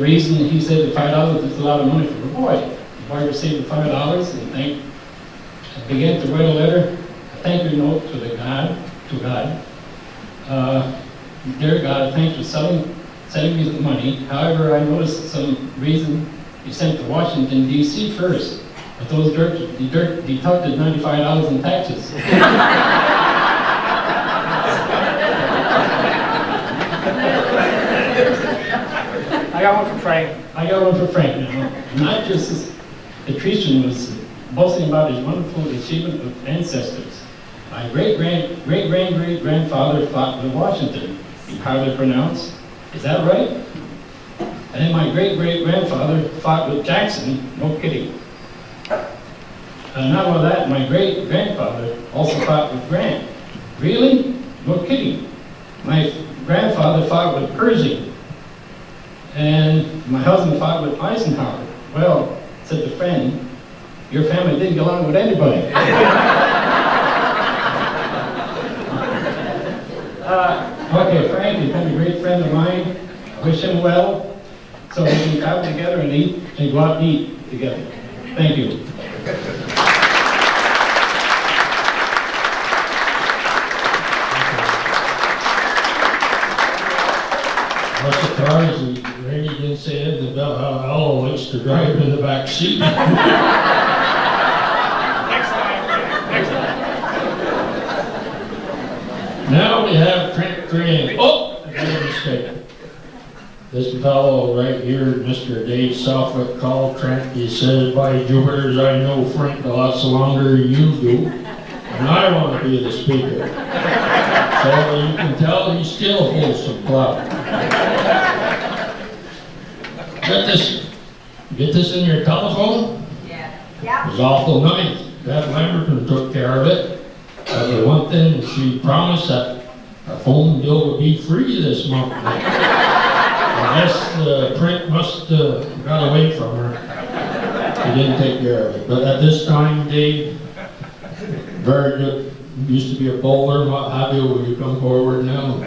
reason he said the $5 is a lot of money for the boy. The boy received the $5 and began to write a letter, a thank you note to God. Dear God, thanks for sending me the money. However, I noticed some reason you sent to Washington, D.C. first. But those deducted $95 in taxes. I got one for Frank. Now. Not just the Christian was boasting about his wonderful achievement of ancestors. My great-great-great-grandfather fought with Washington. You hardly pronounce. Is that right? And then my great-great-grandfather fought with Jackson. No kidding. Not only that, my great-grandfather also fought with Grant. Really? No kidding. My grandfather fought with Pershing. And my husband fought with Eisenhower. Well, said the friend, your family didn't get along with anybody. Okay, Frank, he's been a great friend of mine. I wish him well, so we can travel together and eat, and go out and eat together. Thank you. I'm surprised Randy didn't say anything about how Al likes to drive in the back seat. Next time. Now we have Trent Crane. Oh, I made a mistake. This fellow right here, Mr. Dave Southwick, called Trent. He says, by Jupiters, I know Frank a lot longer than you do, and I want to be the speaker. So you can tell he still holds some clout. Get this in your telephone? Yeah. It was awful nice. Beth Lamberton took care of it. But the one thing, she promised that our phone bill would be free this month. I guess the print must have got away from her. She didn't take care of it. But at this time, Dave, very good. Used to be a bowler and what have you. Will you come forward now?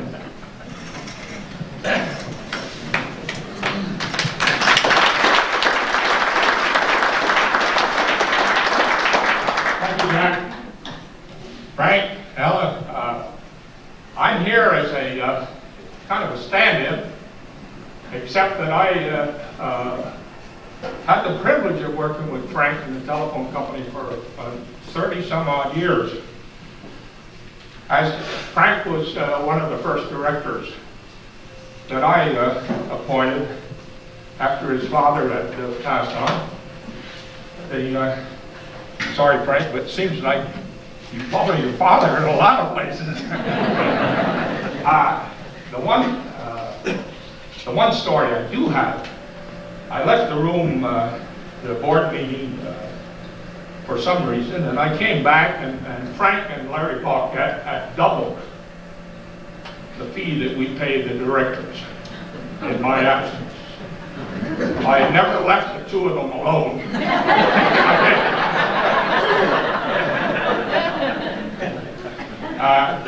Frank, Ella, I'm here as a kind of a stand-in, except that I had the privilege of working with Frank in the telephone company for 30-some-odd years. As Frank was one of the first directors that I appointed after his father had passed on. Sorry, Frank, but it seems like you follow your father in a lot of places. The one story I do have, I left the room, the board meeting, for some reason, and I came back, and Frank and Larry Paquette had doubled the fee that we paid the directors in my absence. I had never left the two of them alone.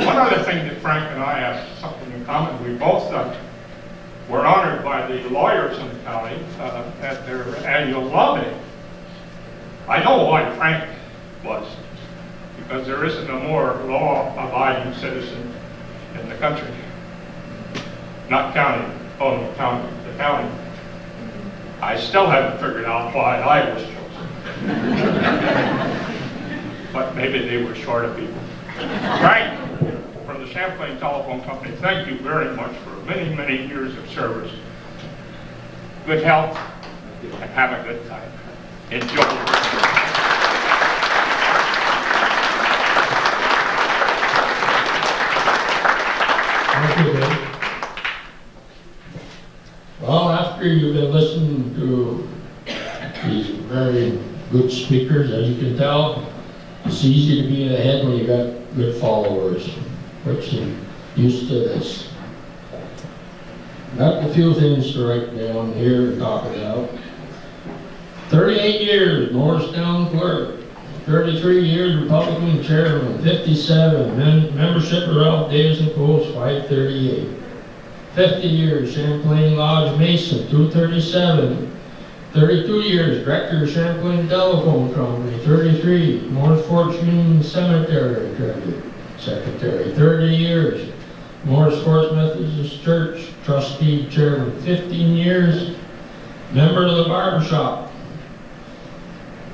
One other thing that Frank and I have something in common, we both were honored by the lawyers in the county at their annual law day. I know why Frank was, because there isn't a more law-abiding citizen in the country. Not county, only county, the county. I still haven't figured out why I was chosen. But maybe they were short of people. Frank, from the Champlain Telephone Company, thank you very much for many, many years of service. Good health, and have a good time. Enjoy. Thank you, Dave. Well, after you've been listening to these very good speakers, as you can tell, it's easy to be ahead when you got good followers, which I'm used to this. Got a few things to write down here and talk about. 38 years, Morristown clerk. 33 years, Republican chairman. 57, membership of Ralph Davidson Post, 538. 50 years, Champlain Lodge Mason, 237. 32 years, director of Champlain Telephone Company. 33, Morris Fortune Cemetery secretary. 30 years, Morris Forest Methodist Church trustee chairman. 15 years, member of the barber shop.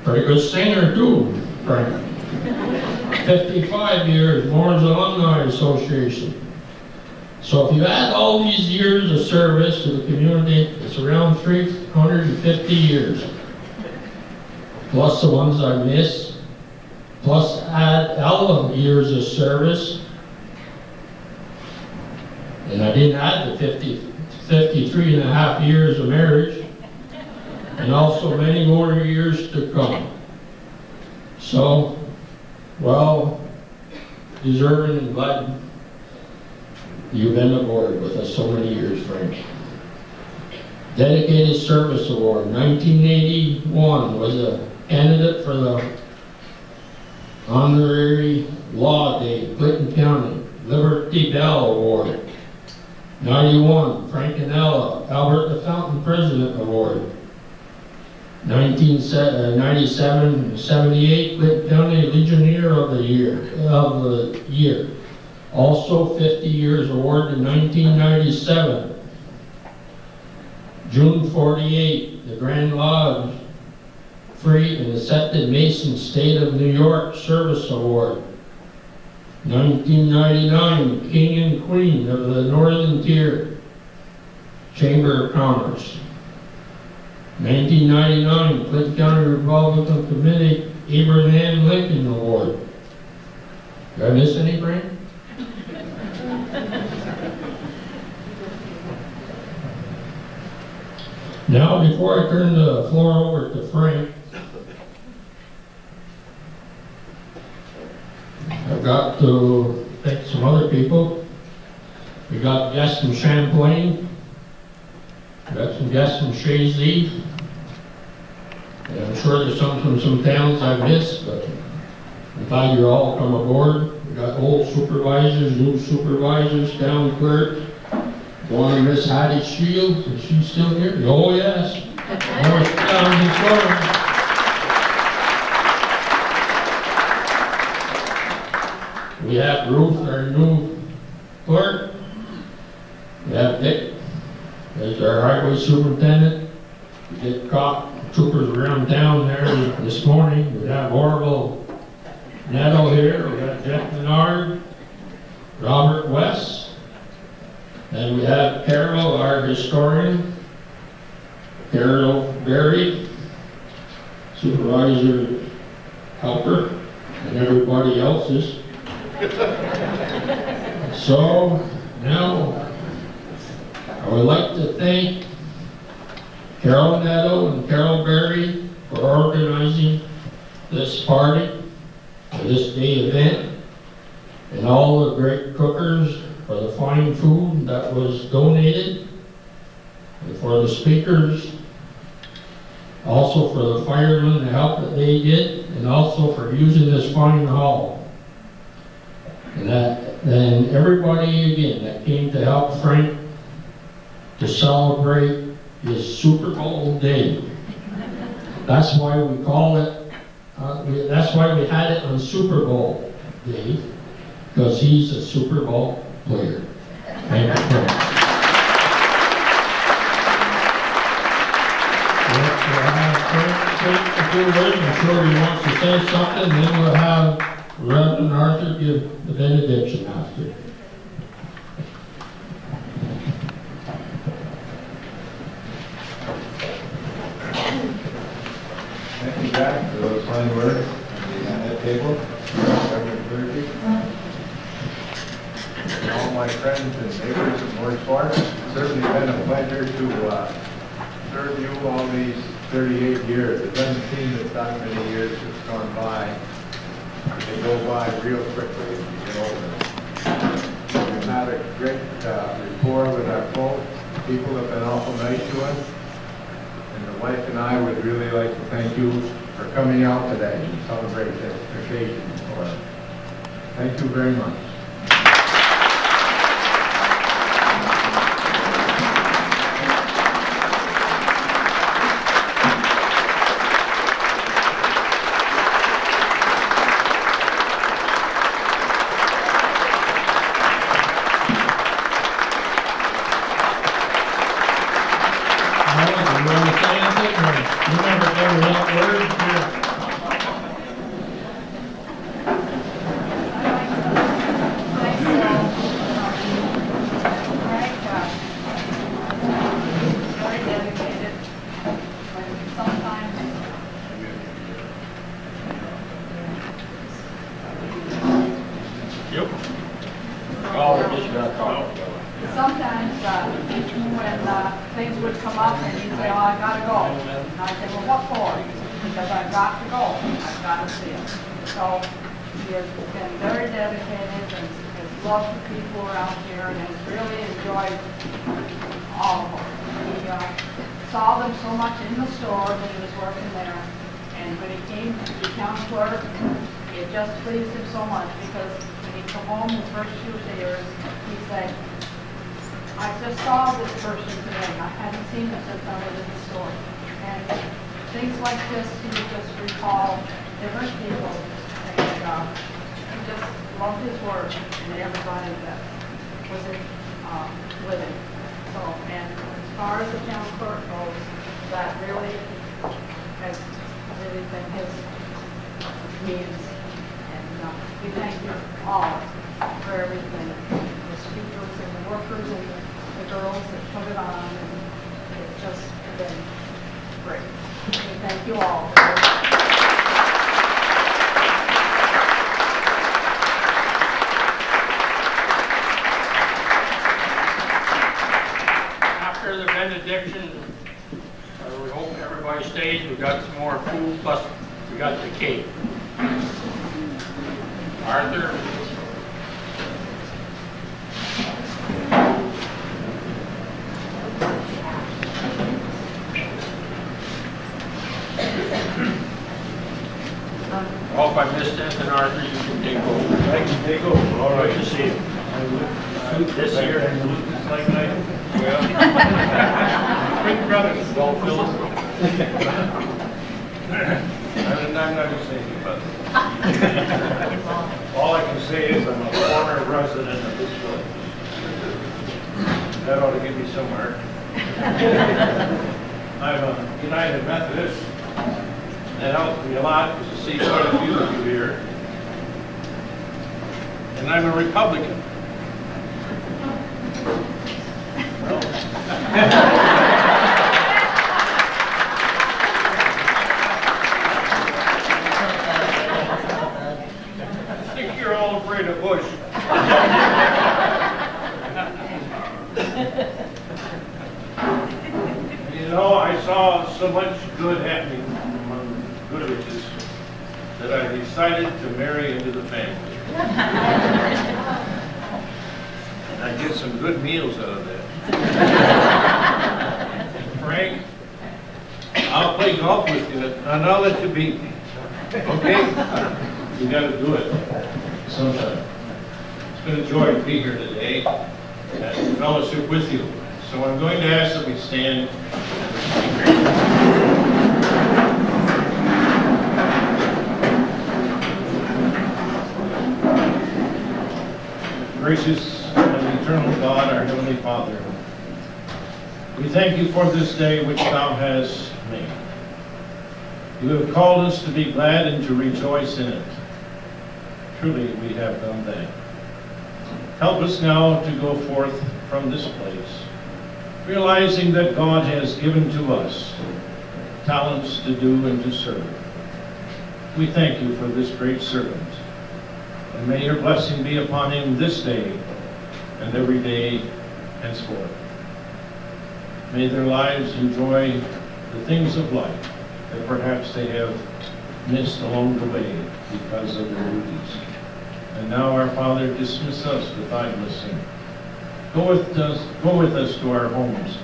Pretty good singer too, Frank. 55 years, Mooers Alumni Association. So if you add all these years of service to the community, it's around 350 years. Plus the ones I missed, plus add all the years of service. And I didn't add the 53 and a half years of marriage, and also many more years to come. So, well, deserving and glad you've been aboard with us so many years, Frank. Dedicated Service Award, 1981, was a candidate for the Honorary Law Day, Clinton County. Liberty Bell Award. 91, Frank and Ella, Albert the Fountain President Award. 1997, 78, Clinton County Legionnaire of the Year. Also 50 years award in 1997. June 48, the Grand Lodge Free and Accepted Mason State of New York Service Award. 1999, King and Queen of the Northern Tier Chamber of Commerce. 1999, Clinton County Republican Committee Abraham Lincoln Award. Did I miss any, Frank? Now, before I turn the floor over to Frank, I've got to thank some other people. We got guests from Champlain. We got some guests from Shazy. And I'm sure there's some from some towns I missed, but I'm glad you all come aboard. We got old supervisors, new supervisors, town clerk. One Miss Hattie Shields, is she still here? Oh yes. Morristown Historian. We have Ruth, our new clerk. We have Dick as our highway superintendent. We did cop troopers around town there this morning. We have Orville Netto here. We got Jeff Menard, Robert West. And we have Carol, our historian, Carol Berry, supervisor helper, and everybody else's. So now I would like to thank Carol Netto and Carol Berry for organizing this party, for this day event, and all the great cookers for the fine food that was donated, and for the speakers, also for the firemen, the help that they did, and also for using this fine hall. And everybody again that came to help Frank to celebrate his Super Bowl day. That's why we call it, that's why we had it on Super Bowl day, because he's a Super Bowl player. Thank you, Frank. I'm sure he wants to say something, then we'll have Reverend Arthur give the benediction after. Jack, for those fine words on that table. Reverend clergy. And all my friends and neighbors of Mooers Park. It's certainly been a pleasure to serve you all these 38 years. It doesn't seem that many years have gone by. They go by real quickly if you get over it. We've had a great rapport with our folks. People have been awful nice to us. And the wife and I would really like to thank you for coming out today and celebrate this occasion for us. Thank you very much. Sometimes when things would come up and he'd say, oh, I gotta go. And I'd say, well, what for? Because I've got to go. I've got to see him. So he has been very dedicated and has loved the people around here and has really enjoyed all of them. He saw them so much in the store when he was working there. And when he came to be town clerk, it just pleased him so much because when he'd come home the first few years, he'd say, I just saw this person today. I hadn't seen him since I was in the store. And things like this, he would just recall different people. And he just loved his work and everybody that was with him. So, and as far as the town clerk goes, that really has really been his means. And we thank you all for everything. The speakers and the workers and the girls that put it on, and it's just been great. We thank you all. After the benediction, we hope everybody stays. We got some more food, plus we got the cake. Arthur. Oh, if I missed anything, Arthur, you can take over. I can take over. All right, to see you. This year, Like tonight? well, big brothers, well, Phyllis. I'm not going to say anything about it. All I can say is I'm a former resident of this village. That ought to get me somewhere. I'm a United Methodist. That helps me a lot because I see quite a few of you here. And I'm a Republican. I think you're all afraid of Bush. You know, I saw so much good happening among Goodriches that I decided to marry into the family. And I get some good meals out of that. Frank, I'll play golf with you, and I'll let you beat me. Okay? You gotta do it sometime. It's been a joy to be here today and fellowship with you. So I'm going to ask that we stand. Gracious and eternal God, our Heavenly Father, we thank you for this day which thou hast made. You have called us to be glad and to rejoice in it. Truly we have done that. Help us now to go forth from this place, realizing that God has given to us talents to do and to serve. we thank you for this great servant. And may your blessing be upon him this day and every day henceforth. May their lives enjoy the things of life that perhaps they have missed along the way because of their duties. And now, our Father, dismiss us with thy blessing. Go with us to our homes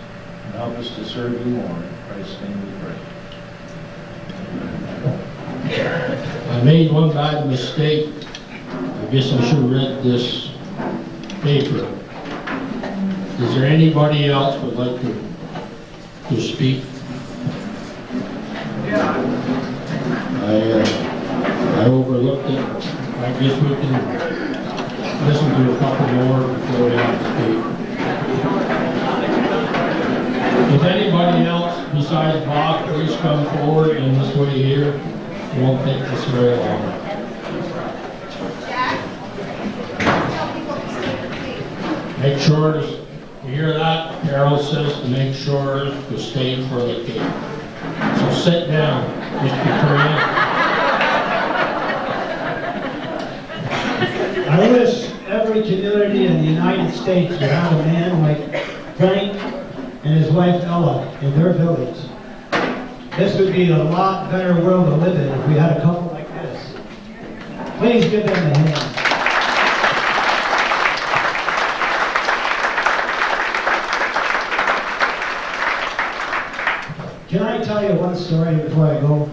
and help us to serve you more. In Christ's name we pray. I made one bad mistake. I guess I should have read this paper. Is there anybody else would like to speak? I overlooked it. I guess we can listen to a couple more before we have to speak. If anybody else besides Bob, please come forward in this way here. It won't take us very long. Make sure, you hear that? Carol says to make sure to stay for the cake. So sit down, Mr. Korea. I wish every community in the United States would have a man like Frank and his wife Ella in their village. This would be a lot better world to live in if we had a couple like this. Please give them a hand. Can I tell you one story before I go?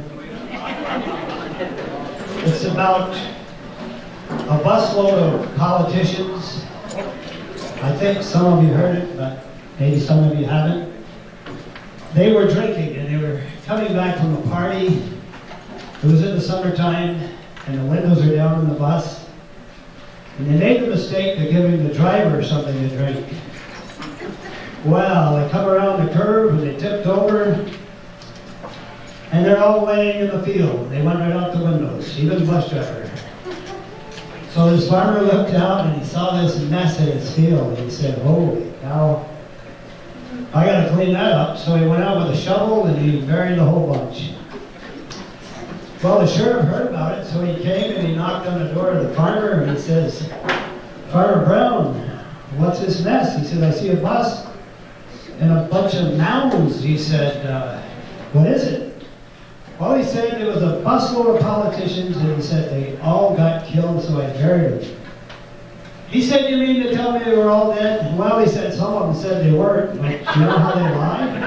It's about a busload of politicians. I think some of you heard it, but maybe some of you haven't. They were drinking and they were coming back from a party. It was in the summertime and the windows are down in the bus. And they made the mistake of giving the driver something to drink. Well, they come around the curve and they tipped over and they're all laying in the field. They went right out the windows, even the bus driver. So this farmer looked out and he saw this mess in his field. He said, holy cow, I gotta clean that up. So he went out with a shovel and he buried the whole bunch. Well, the sheriff heard about it, so he came and he knocked on the door of the farmer and he says, Farmer Brown, what's this mess? He said, I see a bus and a bunch of mounds. He said, what is it? Well, he said there was a busload of politicians and he said they all got killed, so I buried them. He said, you mean to tell me they were all dead? Well, he said some of them said they weren't, but you know how they lie?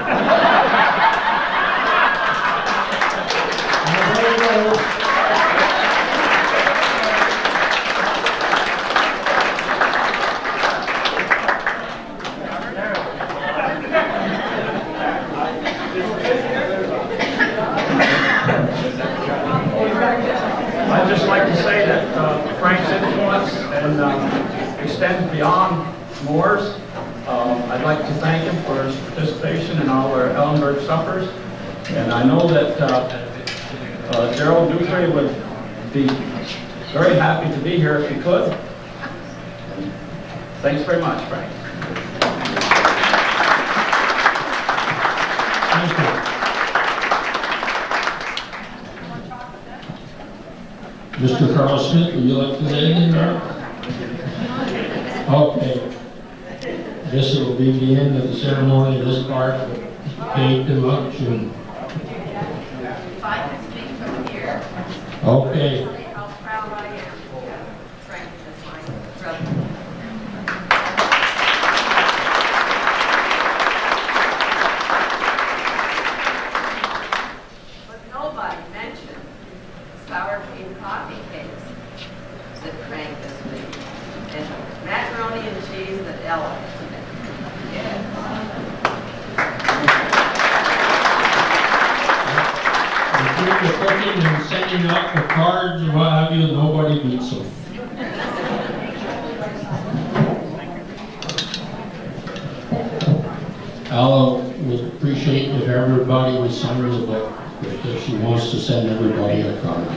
I'd just like to say that Frank's influence and extends beyond Mooers. I'd like to thank him for his participation in all our Ellenberg suppers. And I know that Gerald Dutry would be very happy to be here if he could. Thanks very much, Frank. Thank you. Mr. Carl Smith, would you like to say anything now? Okay. I guess it will be the end of the ceremony, this part, cake and lunch and... If I can speak from here, Okay. how proud I am. Frank is my brother. But nobody mentioned sour cream coffee cakes that Frank has made, and macaroni and cheese that Ella has made. Between the cooking and sending out the cards and what have you, nobody beats them. Ella would appreciate if everybody would sign the book, because she wants to send everybody a card.